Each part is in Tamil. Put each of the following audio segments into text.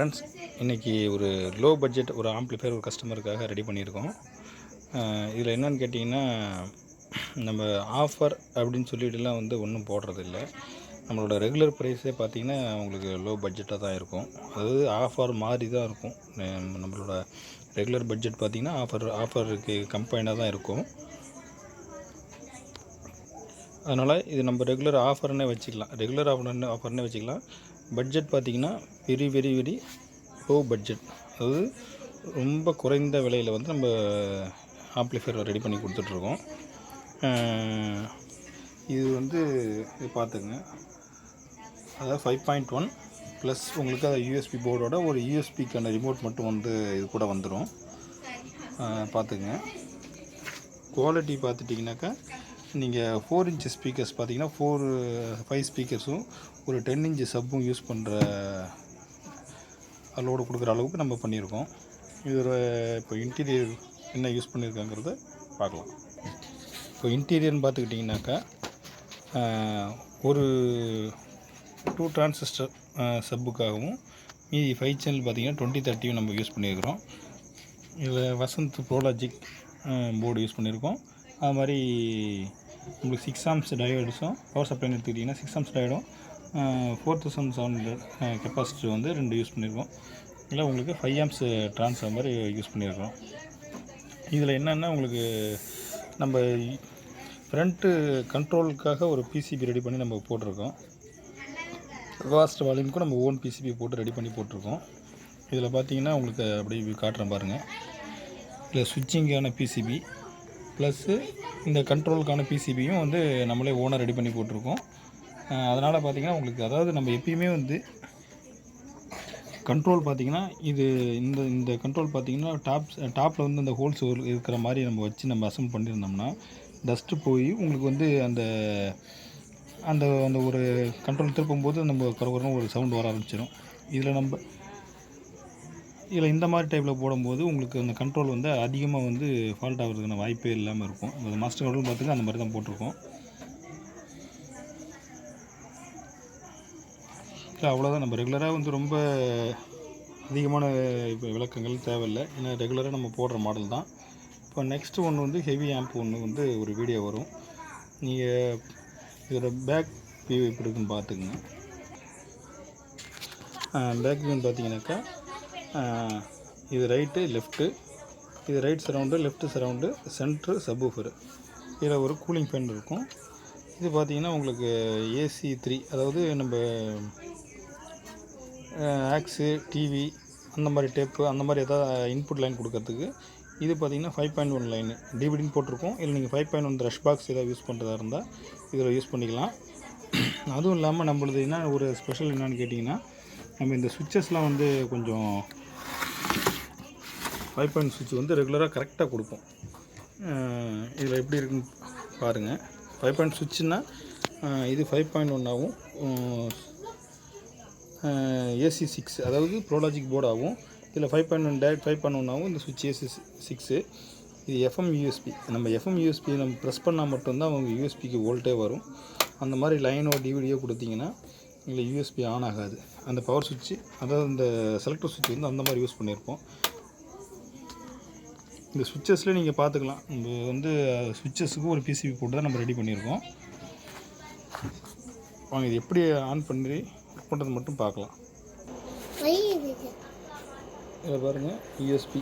ஃப்ரெண்ட்ஸ், இன்றைக்கி ஒரு லோ பட்ஜெட் ஒரு ஆம்ப்ளிஃபையர் ஒரு கஸ்டமருக்காக ரெடி பண்ணியிருக்கோம். இதில் என்னென்னு கேட்டிங்கன்னா, நம்ம ஆஃபர் அப்படின்னு சொல்லிட்டுலாம் ஒன்றும் போடுறதில்ல. நம்மளோட ரெகுலர் ப்ரைஸே பார்த்திங்கன்னா உங்களுக்கு லோ பட்ஜெட்டாக தான் இருக்கும். அதாவது ஆஃபர் மாதிரி தான் இருக்கும். நம்மளோட ரெகுலர் பட்ஜெட் பார்த்திங்கன்னா ஆஃபருக்கு கம்பைனாக தான் இருக்கும். அதனால் இது நம்ம ரெகுலர் ஆஃபர்னே வச்சுக்கலாம். ரெகுலர் ஆஃபர்னே வச்சுக்கலாம். பட்ஜெட் பார்த்திங்கன்னா very very very low budget. அதாவது ரொம்ப குறைந்த விலையில் நம்ம ஆம்ப்ளிஃபையர் ரெடி பண்ணி கொடுத்துட்ருக்கோம். இது இது பார்த்துங்க. அதாவது 5.1 ப்ளஸ் உங்களுக்கு அது யூஎஸ்பி போர்டோட ஒரு யூஎஸ்பிக்கான ரிமோட் மட்டும் இது கூட வந்துடும். பார்த்துங்க. குவாலிட்டி பார்த்துட்டிங்கனாக்கா, நீங்கள் 4 இன்ச் ஸ்பீக்கர்ஸ் பார்த்தீங்கன்னா 5 ஸ்பீக்கர்ஸும் ஒரு 10 இன்ச் சப்பும் யூஸ் பண்ணுற லோடு கொடுக்குற அளவுக்கு நம்ம பண்ணியிருக்கோம். இதில் இப்போ இன்டீரியர் என்ன யூஸ் பண்ணியிருக்காங்கிறத பார்க்கலாம். இப்போ இன்டீரியர்னு பார்த்துக்கிட்டிங்கனாக்கா, ஒரு 2 டிரான்சிஸ்டர் சப்புக்காகவும் மீதி 5 சேனல் பார்த்திங்கன்னா 2030 நம்ம யூஸ் பண்ணியிருக்கிறோம். இதில் வசந்த் ப்ரோலாஜிக் போர்டு யூஸ் பண்ணியிருக்கோம். அது மாதிரி உங்களுக்கு 6 ஆம்ப்ஸ் டயோட்ஸும் பவர் சப்ளைன்னு எடுத்துக்கிட்டிங்கன்னா 6 ஆம்ப்ஸ் டயோடும் 4700 கெப்பாசிட்டர் 2 யூஸ் பண்ணியிருக்கோம். இல்லை உங்களுக்கு 5 ஆம்ப்ஸ் ட்ரான்ஸ்ஃபார்மர் யூஸ் பண்ணியிருக்கோம். இதில் என்னென்னா உங்களுக்கு நம்ம ஃப்ரண்ட்டு கண்ட்ரோலுக்காக ஒரு பிசிபி ரெடி பண்ணி நம்ம போட்டிருக்கோம். வாஸ்ட் வால்யூமுக்கும் நம்ம ஓன் பிசிபி போட்டு ரெடி பண்ணி போட்டிருக்கோம். இதில் பார்த்தீங்கன்னா உங்களுக்கு அப்படியே காட்டுறேன் பாருங்கள். இதில் ஸ்விட்சிங்கான பிசிபி ப்ளஸ்ஸு இந்த கண்ட்ரோலுக்கான பிசிபியும் நம்மளே ஓனாக ரெடி பண்ணி போட்டிருக்கோம். அதனால் பார்த்திங்கன்னா உங்களுக்கு, அதாவது நம்ம எப்பயுமே கண்ட்ரோல் பார்த்திங்கன்னா இது இந்த கண்ட்ரோல் பார்த்திங்கன்னா டாப்பில் இந்த ஹோல்ஸ் இருக்கிற மாதிரி நம்ம வச்சு நம்ம அசம்பிள் பண்ணியிருந்தோம்னா டஸ்ட்டு போய் உங்களுக்கு அந்த அந்த அந்த ஒரு கண்ட்ரோல் திருப்பும்போது நம்ம குறகுறன்னு ஒரு சவுண்ட் வர ஆரம்பிச்சிடும். இதில் இந்த மாதிரி டைப்பில் போடும்போது உங்களுக்கு அந்த கண்ட்ரோல் அதிகமாக ஃபால்ட் ஆகிறதுக்கான வாய்ப்பே இல்லாமல் இருக்கும். இந்த மாஸ்டர் கண்ட்ரோல் பார்த்துங்க அந்த மாதிரி தான் போட்டிருக்கோம். இல்லை அவ்வளோதான். நம்ம ரெகுலராக ரொம்ப அதிகமான இப்போ விளக்கங்கள் தேவையில்லை. ஏன்னா ரெகுலராக நம்ம போடுற மாடல் தான். இப்போ நெக்ஸ்ட்டு ஒன்று ஹெவி ஆம்ப் ஒன்று ஒரு வீடியோ வரும். நீங்கள் இதோட பேக் வியூ எப்படி இருக்குன்னு பார்த்துக்குங்க. பேக் வியூன்னு பார்த்தீங்கன்னாக்கா, இது ரைட்டு லெஃப்ட்டு, இது right surround, left surround, centre subwoofer. இதில் ஒரு கூலிங் ஃபேன் இருக்கும். இது பார்த்திங்கன்னா உங்களுக்கு AC 3, அதாவது நம்ம ஆக்ஸு டிவி அந்த மாதிரி டேப்பு அந்த மாதிரி எதாவது இன்புட் லைன் கொடுக்கறதுக்கு இது பார்த்திங்கன்னா 5.1 லைனு டிவிடின்னு போட்டிருக்கோம். இல்லை நீங்கள் 5.1 ரஷ் பாக்ஸ் எதாவது யூஸ் பண்ணுறதா இருந்தால் இதில் யூஸ் பண்ணிக்கலாம். அதுவும் இல்லாமல் நம்மளது என்ன ஒரு ஸ்பெஷல் என்னன்னு கேட்டிங்கன்னா, நம்ம இந்த சுவிட்சஸ்லாம் கொஞ்சம் 5.1 சுவிட்ச் ரெகுலராக கரெக்டாக கொடுப்போம். இதில் எப்படி இருக்குன்னு பாருங்கள். 5.1 சுவிட்சுன்னா இது 5.1 ஆகும், AC 6 அதாவது ப்ரோலாஜிக் போர்டு ஆகும். இதில் 5.1 டேரக்ட் 5.1 ஆகும். இந்த சுவிட்ச் AC 6. இது FM USB. நம்ம FM USB நம்ம ப்ரெஸ் பண்ணால் மட்டும்தான் அவங்க யூஎஸ்பிக்கு வோல்ட்டே வரும். அந்த மாதிரி லைனோ டிவிடியோ கொடுத்தீங்கன்னா இல்லை யூஎஸ்பி ஆன் ஆகாது. அந்த பவர் சுவிட்சு, அதாவது இந்த செலக்டர் சுவிட்ச் அந்த மாதிரி யூஸ் பண்ணியிருப்போம். இந்த சுவிட்சஸில் நீங்கள் பார்த்துக்கலாம். நம்ம சுவிட்சஸுக்கு ஒரு பிசிபி போட்டு தான் நம்ம ரெடி பண்ணியிருக்கோம். வாங்க இது எப்படி ஆன் பண்ணி ஒர்க் பண்ணுறது மட்டும் பார்க்கலாம். இதில் பாருங்கள் யூஎஸ்பி,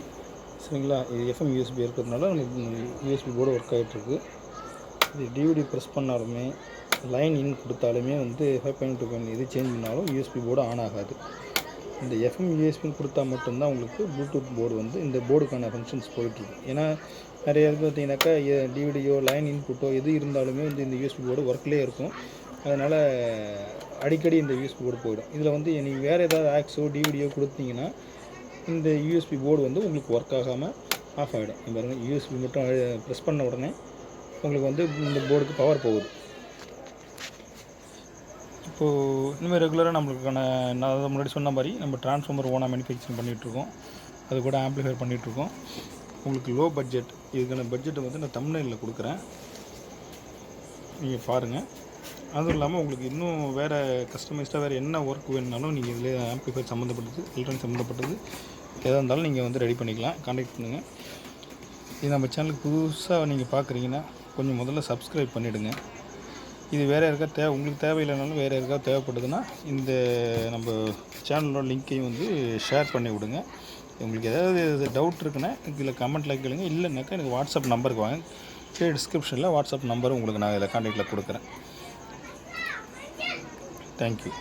சரிங்களா? இது FM USB இருக்கிறதுனால நமக்கு யூஎஸ்பி போர்டு ஒர்க் ஆகிட்டுருக்கு. இது டிவிடி ப்ரெஸ் பண்ணாலுமே லைன் இன் கொடுத்தாலுமே 5.2 இது சேஞ்ச் பண்ணாலும் யூஎஸ்பி போர்டு ஆன் ஆகாது. இந்த FM USB கொடுத்தா மட்டும்தான் உங்களுக்கு ப்ளூடூத் போர்டு இந்த போர்டுக்கான ஃபங்க்ஷன்ஸ் போயிட்டுருக்கு. ஏன்னா நிறைய இது பார்த்தீங்கன்னாக்கா டிவிடியோ லைன் இன்புட்டோ எது இருந்தாலுமே இந்த யூஎஸ்பி போர்டு ஒர்க்லேயே இருக்கும். அதனால் அடிக்கடி இந்த யூஎஸ்பி போர்டு போயிடும். இதில் நீங்கள் வேறு ஏதாவது ஆக்ஸோ டிவிடியோ கொடுத்தீங்கன்னா இந்த யூஎஸ்பி போர்டு உங்களுக்கு ஒர்க் ஆகாமல் ஆஃப் ஆகிடும். பாருங்கள், யூஎஸ்பி மட்டும் ப்ரெஸ் பண்ண உடனே உங்களுக்கு இந்த போர்டுக்கு பவர் போகுது. இப்போது இனிமேல் ரெகுலராக நம்மளுக்கான நான் முன்னாடி சொன்ன மாதிரி நம்ம டிரான்ஸ்ஃபார்மர் ஓனாக மேனுஃபேக்சரிங் பண்ணிகிட்ருக்கோம். அது கூட ஆம்ப்ளிஃபையர் பண்ணிகிட்ருக்கோம். உங்களுக்கு லோ பட்ஜெட், இதுக்கான பட்ஜெட்டை நான் தம்ப்நெயிலில் கொடுக்குறேன், நீங்கள் பாருங்கள். அதுவும் இல்லாமல் உங்களுக்கு இன்னும் வேறு கஸ்டமைஸ்டாக வேறு என்ன ஒர்க் வேணுனாலும் நீங்கள் இதில் ஆம்பிளிஃபையர் சம்மந்தப்பட்டது, எலக்ட்ரானிக் சம்மந்தப்பட்டது எதாக இருந்தாலும் நீங்கள் வந்து ரெடி பண்ணிக்கலாம். கான்டாக்ட் பண்ணுங்கள். இது நம்ம சேனலுக்கு புதுசாக நீங்கள் பார்க்குறீங்கன்னா கொஞ்சம் முதல்ல சப்ஸ்கிரைப் பண்ணிவிடுங்க. இது வேறு யாருக்கா உங்களுக்கு தேவையில்லைனாலும் வேறு யாருக்காவது தேவைப்படுதுன்னா இந்த நம்ம சேனலோட லிங்க்கையும் வந்து ஷேர் பண்ணி விடுங்க. உங்களுக்கு ஏதாவது டவுட் இருக்குன்னா இதில் கமெண்ட்டில் கேளுங்க. இல்லைனாக்கா எனக்கு வாட்ஸ்அப் நம்பருக்கு வாங்க. கீழே டிஸ்கிரிப்ஷனில் வாட்ஸ்அப் நம்பரும் உங்களுக்கு நான் இதில் கான்டாக்டில் கொடுக்குறேன். தேங்க்யூ.